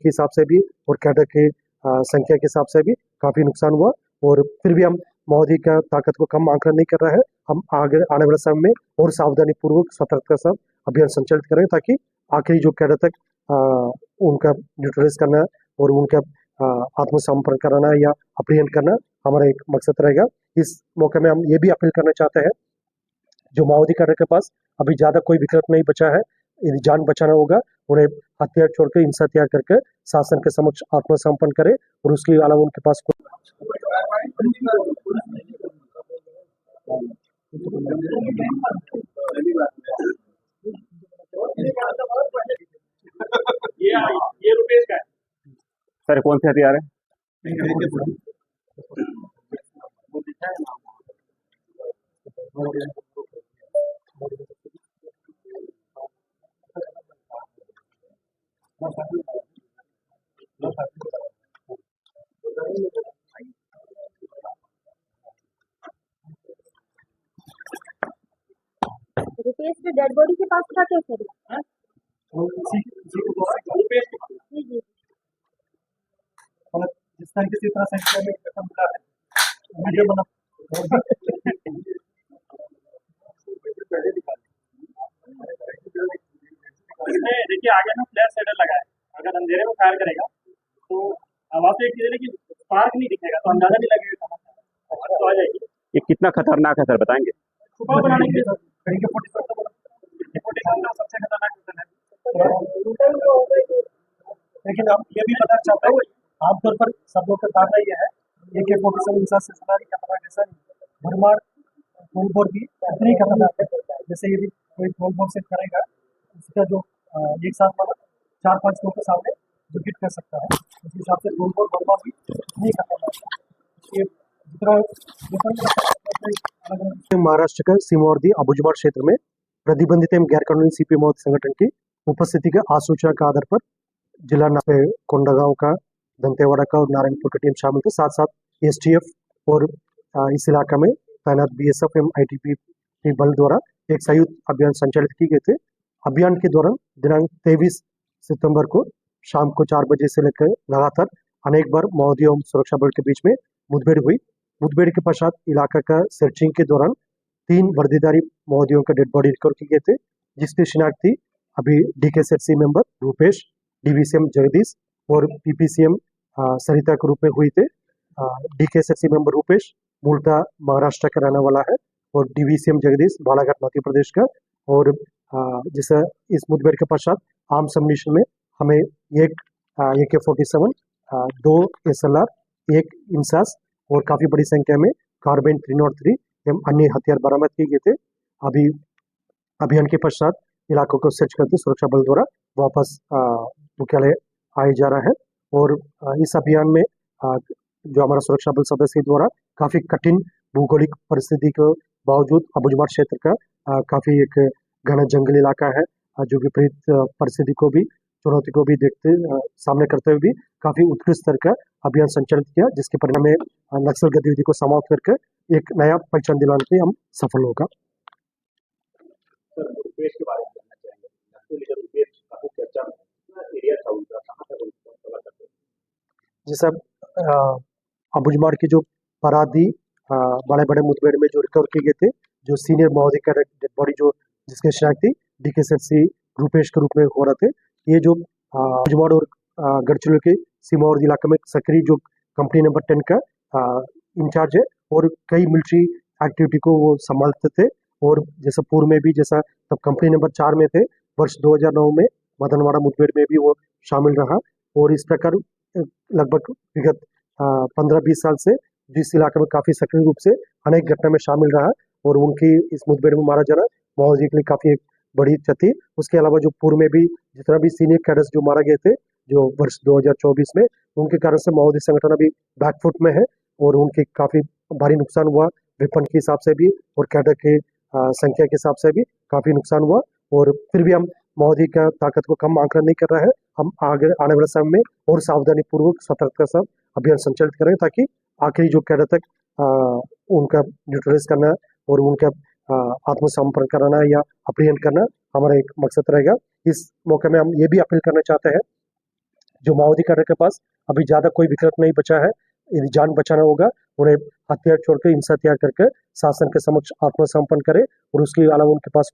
के हिसाब से भी और कैडर के संख्या के हिसाब से भी काफी नुकसान हुआ। और फिर भी हम मोदी का ताकत को कम आंकलन नहीं कर रहे हैं। हम आगे आने वाले समय में और सावधानी पूर्वक सतर्कता से अभियान संचालित करें ताकि आखिरी जो कैडर तक उनका न्यूट्रलाइज करना और उनका आत्मसमर्पण कराना या अप्रियन करना हमारा एक मकसद रहेगा। इस मौके में हम ये भी अपील करना चाहते हैं, जो माओवादी कैडर के पास अभी ज्यादा कोई विकल्प नहीं बचा है, यदि जान बचाना होगा उन्हें हथियार छोड़कर हिंसा त्याग करके शासन के समक्ष आत्मसमर्पण करे और उसके अलावा उनके पास ये रुपेश का है सर, कौन से हथियार है? रुपेश के डेड बॉडी के पास था क्या सर? जी जी जिस तरीके से इतना संख्या में मिला है वीडियो बना देखिए आगे ना फ्लैश शेडर लगा है, अगर अंधेरे में फायर करेगा तो आवाज एक चीज है लेकिन स्पार्क नहीं दिखेगा तो अंदाजा नहीं लगेगा तो आ जाएगी। ये कितना खतरनाक है सर, बताएंगे? सुबह बनाने के लिए सबसे खतरनाक है। लेकिन आप ये भी बताना चाहता हूँ, आमतौर पर सब लोग का धारणा ये है AK-47 इंसान से ज्यादा खतरनाक ऐसा नहीं, भरमार गोलबोर भी इतनी खतरनाक है। जैसे यदि कोई गोलबोर से करेगा उसका जो एक साथ वाला 4-5 लोगों के सामने जो हिट कर सकता है, उस हिसाब से गोलबोर भरमार भी इतनी खतरनाक है। ये जितना महाराष्ट्र के सीमावर्ती अबुजमाड़ क्षेत्र में प्रतिबंधित एवं गैर कानूनी सीपी मौत संगठन की उपस्थिति के आसूचना के आधार पर जिला कोंडागांव का, दंतेवाड़ा का और नारायणपुर की टीम शामिल थे। साथ साथ STF और इस इलाका में तैनात BSF एवं ITBP बल द्वारा एक संयुक्त अभियान संचालित किए गए थे। अभियान के दौरान दिनांक 23 सितंबर को शाम को 4 बजे से लेकर लगातार अनेक बार माओवादी एवं सुरक्षा बल के बीच में मुठभेड़ हुई। मुठभेड़ के पश्चात इलाका का सर्चिंग के दौरान 3 वर्दीधारी माओवादियों का डेड बॉडी रिकवर किए गए थे, जिसकी शिनाख्ती अभी DKSFC member Rupesh, DVCM Jagdish और PPCM सरिता के रूप में हुई थे। DKSFC मेंबर रूपेश मूलतः महाराष्ट्र का रहने वाला है और DVCM जगदीश बालाघाट मध्य प्रदेश का। और जिसे इस मुठभेड़ के पश्चात आर्म्स एम्युनिशन में हमें एक AK-47, 2 SLR, 1 इंसास और काफी बड़ी संख्या में कार्बाइन 303 एवं अन्य हथियार बरामद किए गए थे। अभी अभियान के पश्चात इलाकों को सर्च करते सुरक्षा बल द्वारा वापस मुख्यालय आए जा रहा है। और इस अभियान में जो हमारा सुरक्षा बल सदस्य द्वारा काफी कठिन भौगोलिक परिस्थिति के बावजूद अबुजमाड़ क्षेत्र का काफी एक घना जंगली इलाका है, जो विपरीत परिस्थिति को भी, चुनौती को भी देखते सामने करते हुए भी काफी उत्कृष्ट स्तर का अभियान संचालित किया, जिसके परिणाम में नक्सल गतिविधि को समाप्त करके एक नया पहचान दिलाने में हम सफल होगा। जी सर, अबुजमाड़ की जो पराधी बड़े बड़े मुठभेड़ में जो रिकवर किए गए थे, जो सीनियर माओवादी का डेड बॉडी जो जिसके शिनाख्ती DKSFC रूपेश के रूप में हो रहे थे, ये जो अबुजमाड़ और गढ़चिरौली के सीमावर्ती इलाके में सक्रिय जो कंपनी नंबर 10 का इंचार्ज है और कई मिलिट्री एक्टिविटी को वो संभालते थे। और जैसा पूर्व में भी, जैसा तब कंपनी नंबर 4 में थे, वर्ष 2009 में मदनवाड़ा मुठभेड़ में भी वो शामिल रहा। और इस प्रकार लगभग विगत 15-20 साल से जिस इलाके में काफी सक्रिय रूप से अनेक घटना में शामिल रहा और उनकी इस मुठभेड़ में मारा जाना माओवादी के लिए काफी एक बड़ी क्षति। उसके अलावा जो पूर्व में भी जितना भी सीनियर कैडर्स जो मारा गए थे जो वर्ष 2024 में, उनके कारण से माओवादी संगठन अभी बैकफुट में है और उनके काफी भारी नुकसान हुआ, वेपन के हिसाब से भी और कैडर के संख्या के हिसाब से भी काफी नुकसान हुआ। और फिर भी हम माओवादी का ताकत को कम आंकलन नहीं कर रहे हैं। हम आगे आने वाले समय में और सावधानी पूर्वक सतर्कता से अभियान संचालित करें ताकि आखिरी जो कैडर तक उनका न्यूट्रलाइज करना और उनका आत्मसमर्पण कराना या अप्रियन करना हमारा एक मकसद रहेगा। इस मौके में हम ये भी अपील करना चाहते हैं, जो माओवादी कैडर के पास अभी ज्यादा कोई विकल्प नहीं बचा है, यदि जान बचाना होगा उन्हें हथियार छोड़कर हिंसा त्याग करके शासन के समक्ष आत्मसमर्पण करे और उसके अलावा उनके पास